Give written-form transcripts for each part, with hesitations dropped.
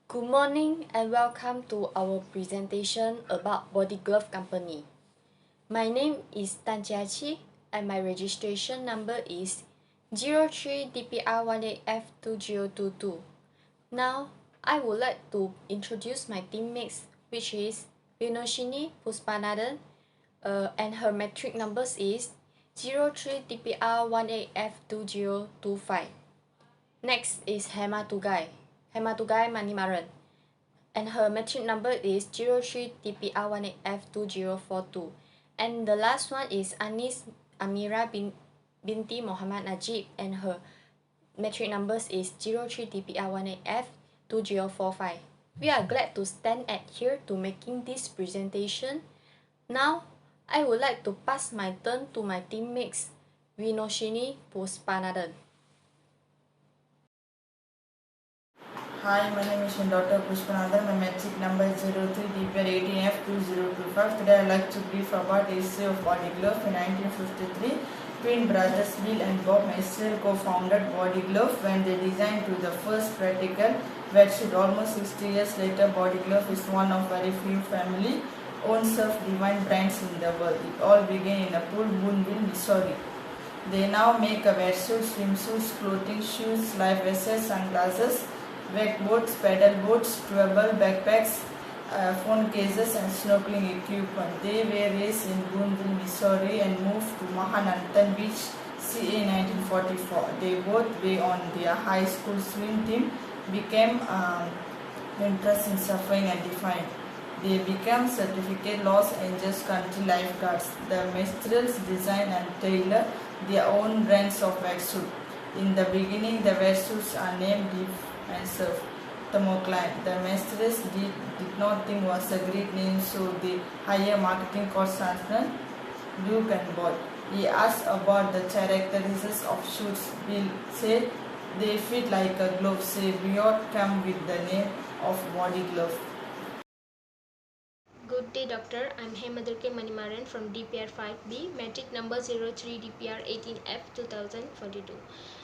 Good morning and welcome to our presentation about Body Glove Company. My name is Tan Jiaqi and my registration number is 03DPR18F2022. Now, I would like to introduce my teammates, which is Vinoshini Puspanathan, and her metric numbers is 03DPR18F2025. Next is Hematugai Manimaran, and her metric number is 03TPR18F2042. And the last one is Anis Amira binti Muhammad Najib, and her metric numbers is 03TPR18F2045. We are glad to stand at here to making this presentation. Now, I would like to pass my turn to my teammates Vinoshini Puspanathan. Hi, my name is Dr. Pushpanathan. My metric number is 03DPR18F2025. Today I would like to brief about the history of Body Glove. In 1953, twin brothers Bill and Bob Messier co-founded Body Glove when they designed to the first practical bedsheet. Almost 60 years later, Body Glove is one of very few family-owned self-defined brands in the world. It all began in a pool, Boonville, Missouri. They now make a wetsuits, swimsuits, clothing, shoes, life vests, sunglasses, wakeboards, paddle boards, travel backpacks, phone cases and snorkeling equipment. They were raised in Boonville, Missouri and moved to Manhattan Beach, CA in 1944. They both were on their high school swim team, became interested in suffering and defined. They became certificate Los Angeles Country lifeguards. The Mestreels design and tailor their own brands of wetsuit. In the beginning, the wetsuits are named Live and Surf Thermocline. The Mestreels did not think was a great name, so they hired marketing consultant Luke and Boyd. He asked about the characteristics of shoes. Bill said they fit like a glove. Say Boyd come with the name of Body Glove. Good day, doctor. I'm Hemadurke Manimaran from DPR5B, metric number 03DPR18F2042.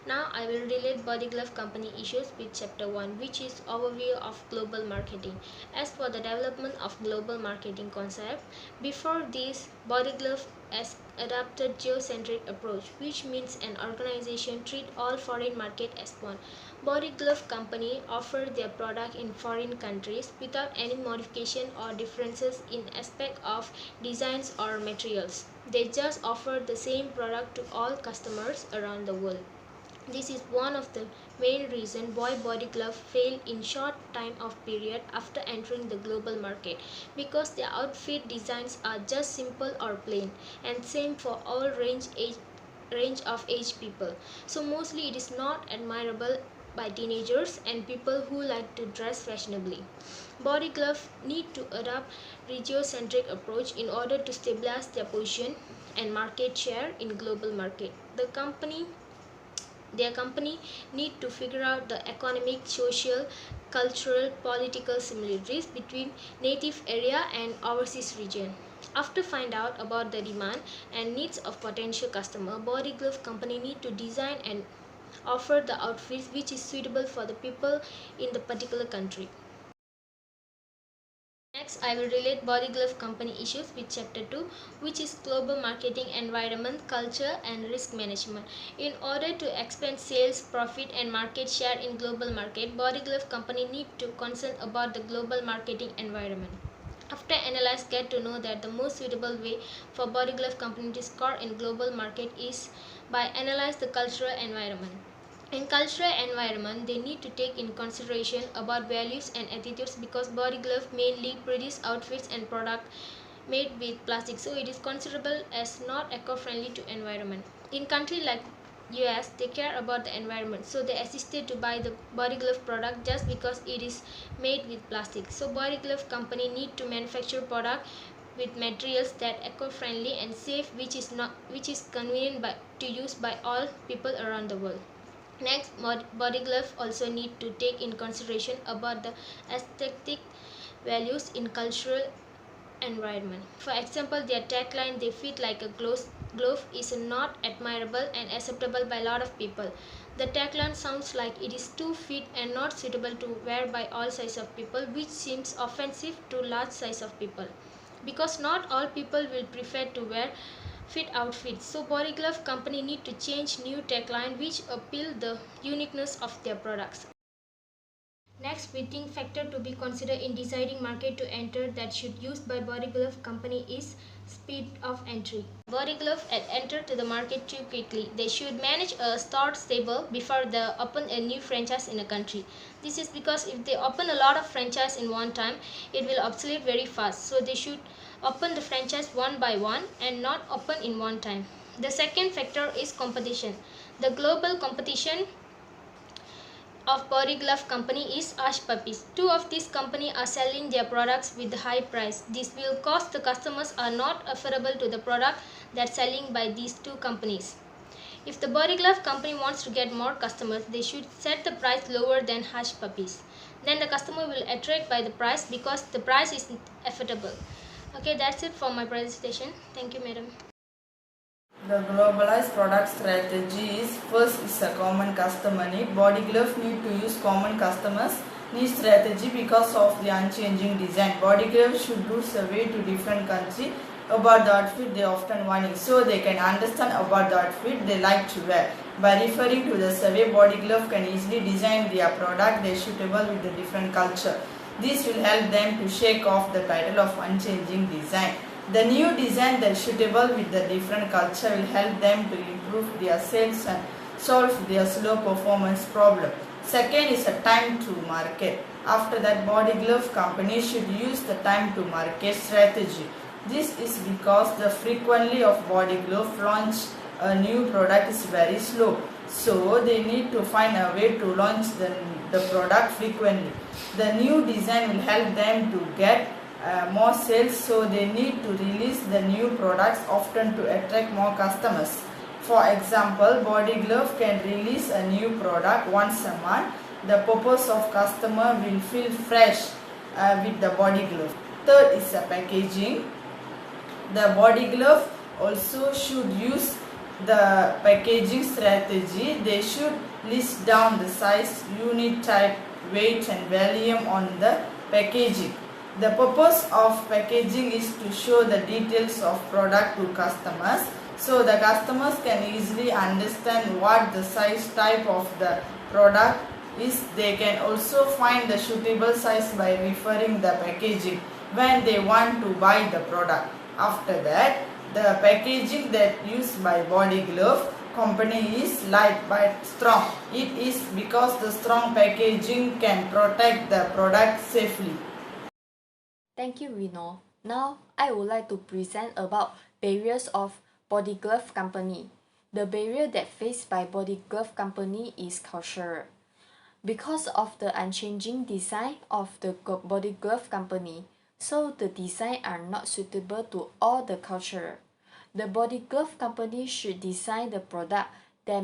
Now I will relate Body Glove Company issues with Chapter 1, which is Overview of Global Marketing. As for the development of global marketing concept, before this, Body Glove has adopted geocentric approach, which means an organization treat all foreign market as one. Body Glove Company offer their product in foreign countries without any modification or differences in aspect of designs or materials. They just offer the same product to all customers around the world. This is one of the main reasons why Body Glove failed in short time of period after entering the global market, because their outfit designs are just simple or plain, and same for all range of age people. So mostly it is not admirable by teenagers and people who like to dress fashionably. Body Glove need to adopt regiocentric approach in order to stabilize their position and market share in global market. Their company need to figure out the economic, social, cultural, political similarities between native area and overseas region. After find out about the demand and needs of potential customer, Body Glove Company need to design and offer the outfits which is suitable for the people in the particular country. Next, I will relate Body Glove Company issues with Chapter 2, which is Global Marketing, Environment, Culture and Risk Management. In order to expand sales, profit and market share in global market, Body Glove Company need to concern about the global marketing environment. After analyze, get to know that the most suitable way for Body Glove Company to score in global market is by analyze the cultural environment. In cultural environment, they need to take in consideration about values and attitudes, because Body Glove mainly produce outfits and product made with plastic, so it is considerable as not eco-friendly to environment. In country like US, they care about the environment, so they assisted to buy the Body Glove product just because it is made with plastic. So Body Glove Company need to manufacture product with materials that eco-friendly and safe, which is convenient to use by all people around the world. Next, Body Glove also need to take in consideration about the aesthetic values in cultural environment. For example, their tagline, "They fit like a glove," is not admirable and acceptable by a lot of people. The tagline sounds like it is too fit and not suitable to wear by all sizes of people, which seems offensive to large size of people. Because not all people will prefer to wear fit outfits. So Body Glove company need to change new tagline which appeal the uniqueness of their products. Next fitting factor to be considered in deciding market to enter that should used by Body Glove company is speed of entry. Body Glove enter to the market too quickly. They should manage a store stable before they open a new franchise in a country. This is because if they open a lot of franchise in one time, it will obsolete very fast. So they should open the franchise one by one and not open in one time. The second factor is competition. The global competition of Body Glove company is Hush Puppies. Two of these companies are selling their products with a high price. This will cause the customers are not affordable to the product that's selling by these two companies. If the Body Glove company wants to get more customers, they should set the price lower than Hush Puppies. Then the customer will attract by the price because the price is affordable. Okay, that's it for my presentation. Thank you, madam. The globalized product strategy is first is a common customer need. Body Glove need to use common customers need strategy because of the unchanging design. Body Glove should do survey to different country about the outfit they often want so they can understand about the outfit they like to wear. By referring to the survey, Body Glove can easily design their product they suitable with the different culture. This will help them to shake off the title of unchanging design. The new design that is suitable with the different culture will help them to improve their sales and solve their slow performance problem. Second is a time to market. After that, Body Glove company should use the time to market strategy. This is because the frequency of Body Glove launch a new product is very slow. So they need to find a way to launch the product frequently. The new design will help them to get more sales, so they need to release the new products often to attract more customers. For example, Body Glove can release a new product once a month. The purpose of customer will feel fresh with the Body Glove. Third is the packaging. The Body Glove also should use the packaging strategy. They should list down the size, unit type, weight and volume on the packaging. The purpose of packaging is to show the details of product to customers so the customers can easily understand what the size type of the product is. They can also find the suitable size by referring the packaging when they want to buy the product. After that, the packaging that used by Body Glove company is light but strong. It is because the strong packaging can protect the product safely. Thank you, Rino. Now, I would like to present about barriers of Body Glove company. The barrier that faced by Body Glove company is culture. Because of the unchanging design of the Body Glove company, so the design are not suitable to all the culture. The Body Glove company should design the product that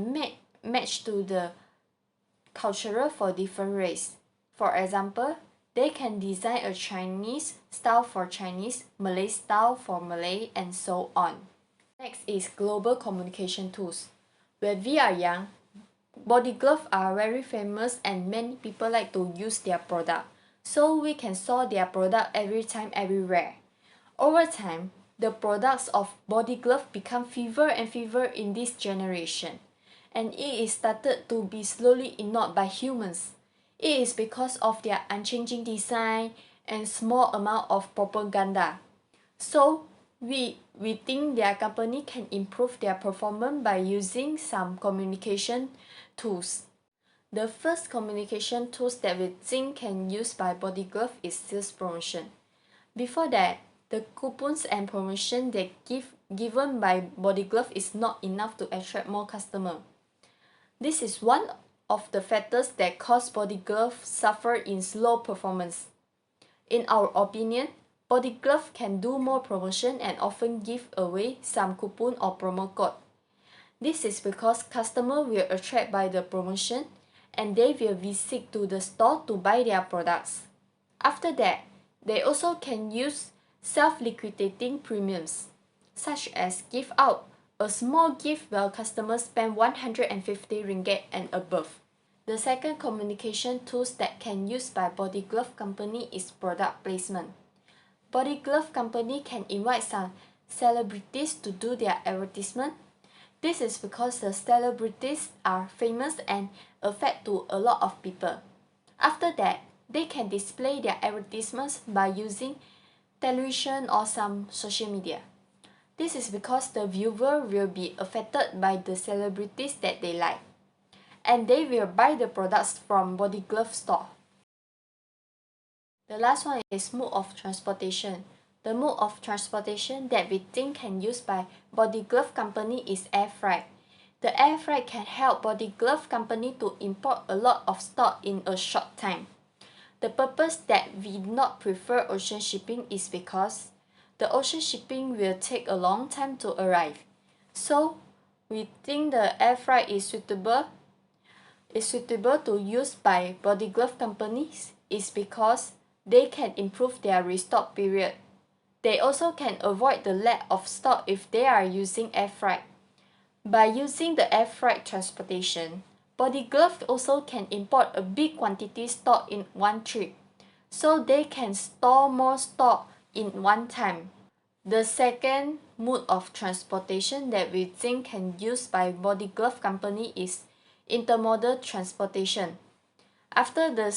match to the culture for different race. For example, they can design a Chinese style for Chinese, Malay style for Malay, and so on. Next is global communication tools. When we are young, Body Glove are very famous and many people like to use their product. So we can saw their product every time everywhere. Over time, the products of Body Glove become fewer and fewer in this generation. And it is started to be slowly ignored by humans. It is because of their unchanging design and small amount of propaganda. So we think their company can improve their performance by using some communication tools. The first communication tools that we think can use by Body Glove is sales promotion. Before that, the coupons and promotion they given by Body Glove is not enough to attract more customers. This is one of the factors that cause Body Glove suffer in slow performance. In our opinion, Body Glove can do more promotion and often give away some coupon or promo code. This is because customers will attract by the promotion and they will visit to the store to buy their products. After that, they also can use self-liquidating premiums, such as give out a small gift while customers spend 150 ringgit and above. The second communication tools that can use by Body Glove Company is product placement. Body Glove Company can invite some celebrities to do their advertisement. This is because the celebrities are famous and affect to a lot of people. After that, they can display their advertisements by using television or some social media. This is because the viewer will be affected by the celebrities that they like, and they will buy the products from Body Glove store. The last one is mode of transportation. The mode of transportation that we think can use by Body Glove Company is air freight. The air freight can help Body Glove Company to import a lot of stock in a short time. The purpose that we not prefer ocean shipping is because the ocean shipping will take a long time to arrive. So we think the air freight is suitable to use by Body Glove companies is because they can improve their restock period. They also can avoid the lack of stock if they are using air freight. By using the air freight transportation, Body Glove also can import a big quantity stock in one trip, so they can store more stock in one time. The second mode of transportation that we think can use by Body Glove Company is intermodal transportation. After the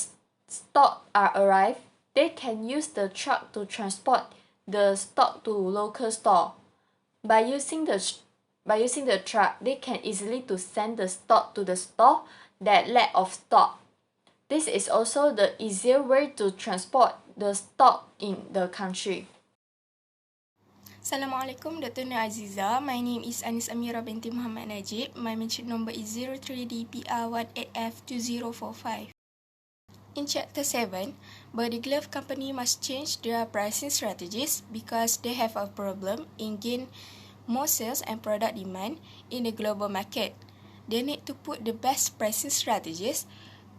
stock are arrived, they can use the truck to transport the stock to local store. By using the truck, they can easily to send the stock to the store that lack of stock. This is also the easier way to transport the stock in the country. Assalamualaikum, Dr. Nur Aziza. My name is Anis Amira binti Muhammad Najib. My mention number is 03DPR18F2045. In Chapter 7, Body Glove Company must change their pricing strategies because they have a problem in gain more sales and product demand in the global market. They need to put the best pricing strategies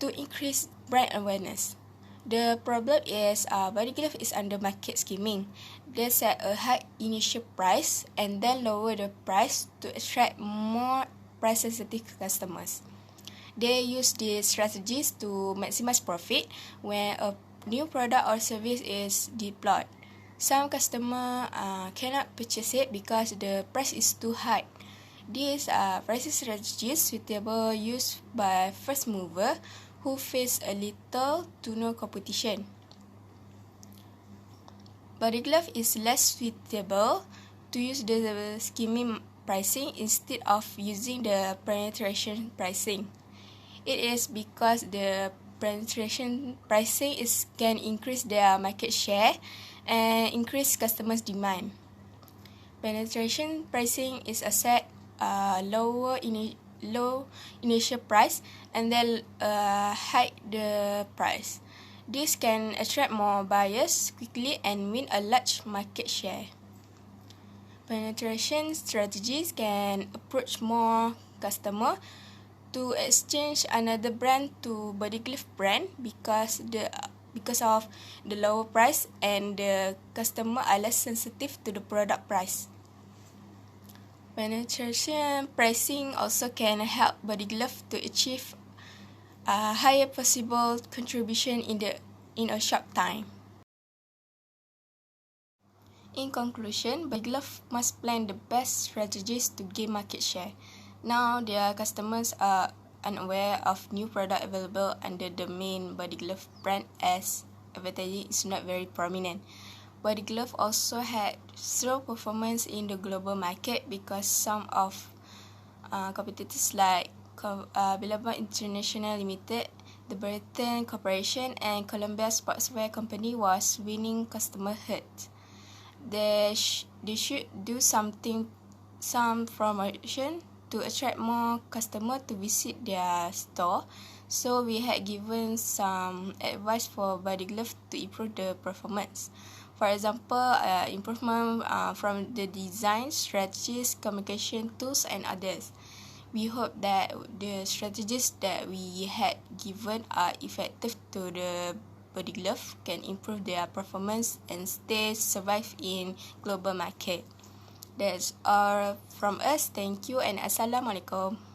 to increase brand awareness. The problem is Body Glove is under market skimming. They set a high initial price and then lower the price to attract more price-sensitive customers. They use these strategies to maximize profit when a new product or service is deployed. Some customers cannot purchase it because the price is too high. These are pricing strategies suitable used by first mover who face a little to no competition. Body Glove is less suitable to use the skimming pricing instead of using the penetration pricing. It is because the penetration pricing can increase their market share and increase customers' demand. Penetration pricing is a set low initial price and then hike the price. This can attract more buyers quickly and win a large market share. Penetration strategies can approach more customers to exchange another brand to Body Glove brand because of the lower price and the customer are less sensitive to the product price. Penetration pricing also can help Body Glove to achieve a higher possible contribution in a short time. In conclusion, Body Glove must plan the best strategies to gain market share. Now, their customers are unaware of new product available under the main Body Glove brand as advertising is not very prominent. Body Glove also had slow performance in the global market because some of competitors like Billabong International Limited, the Burton Corporation and Columbia Sportswear Company was winning customer hurt. They should do some promotion to attract more customers to visit their store. So we had given some advice for Body Glove to improve the performance. For example, improvement from the design, strategies, communication tools and others. We hope that the strategies that we had given are effective to the Body Glove, can improve their performance and survive in global market. That's all from us. Thank you and Assalamualaikum.